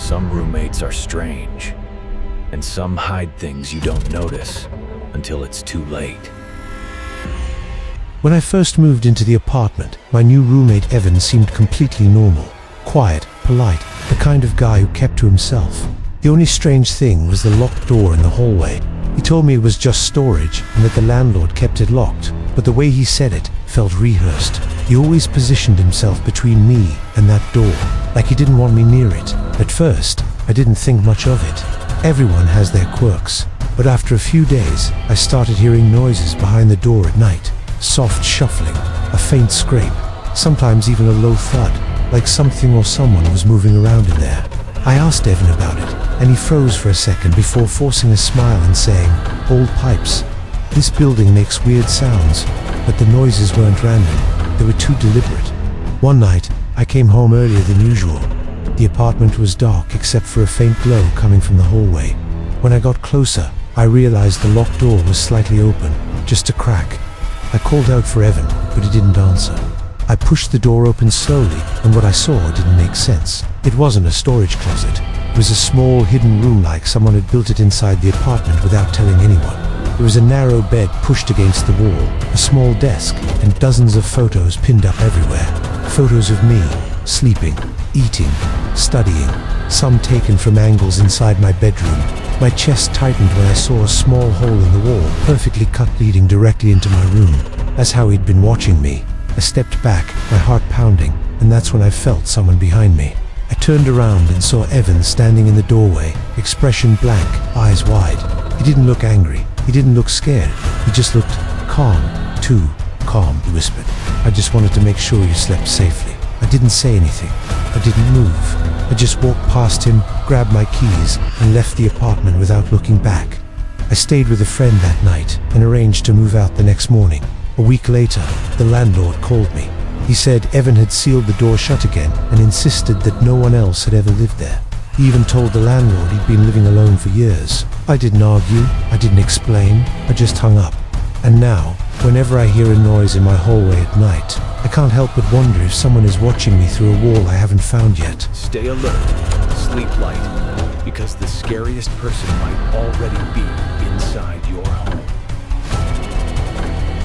Some roommates are strange, and some hide things you don't notice until it's too late. When I first moved into the apartment, my new roommate Evan seemed completely normal, quiet, polite, the kind of guy who kept to himself. The only strange thing was the locked door in the hallway. He told me it was just storage and that the landlord kept it locked, but the way he said it felt rehearsed. He always positioned himself between me and that door, like he didn't want me near it. At first, I didn't think much of it. Everyone has their quirks, but after a few days, I started hearing noises behind the door at night. Soft shuffling, a faint scrape, sometimes even a low thud, like something or someone was moving around in there. I asked Evan about it, and he froze for a second before forcing a smile and saying, "Old pipes. This building makes weird sounds, but the noises weren't random. They were too deliberate." One night, I came home earlier than usual. The apartment was dark except for a faint glow coming from the hallway. When I got closer, I realized the locked door was slightly open, just a crack. I called out for Evan, but he didn't answer. I pushed the door open slowly, and what I saw didn't make sense. It wasn't a storage closet. It was a small, hidden room like someone had built it inside the apartment without telling anyone. There was a narrow bed pushed against the wall, a small desk, and dozens of photos pinned up everywhere. Photos of me, sleeping, eating, studying, some taken from angles inside my bedroom. My chest tightened when I saw a small hole in the wall, perfectly cut, leading directly into my room. That's how he'd been watching me. I stepped back, my heart pounding, and that's when I felt someone behind me. I turned around and saw Evan standing in the doorway, expression blank, eyes wide. He didn't look angry. He didn't look scared. He just looked calm. Too calm, he whispered. "I just wanted to make sure you slept safely." I didn't say anything. I didn't move. I just walked past him, grabbed my keys, and left the apartment without looking back. I stayed with a friend that night and arranged to move out the next morning. A week later, the landlord called me. He said Evan had sealed the door shut again and insisted that no one else had ever lived there. He even told the landlord he'd been living alone for years. I didn't argue, I didn't explain, I just hung up. And now, whenever I hear a noise in my hallway at night, I can't help but wonder if someone is watching me through a wall I haven't found yet. Stay alert, sleep light, because the scariest person might already be inside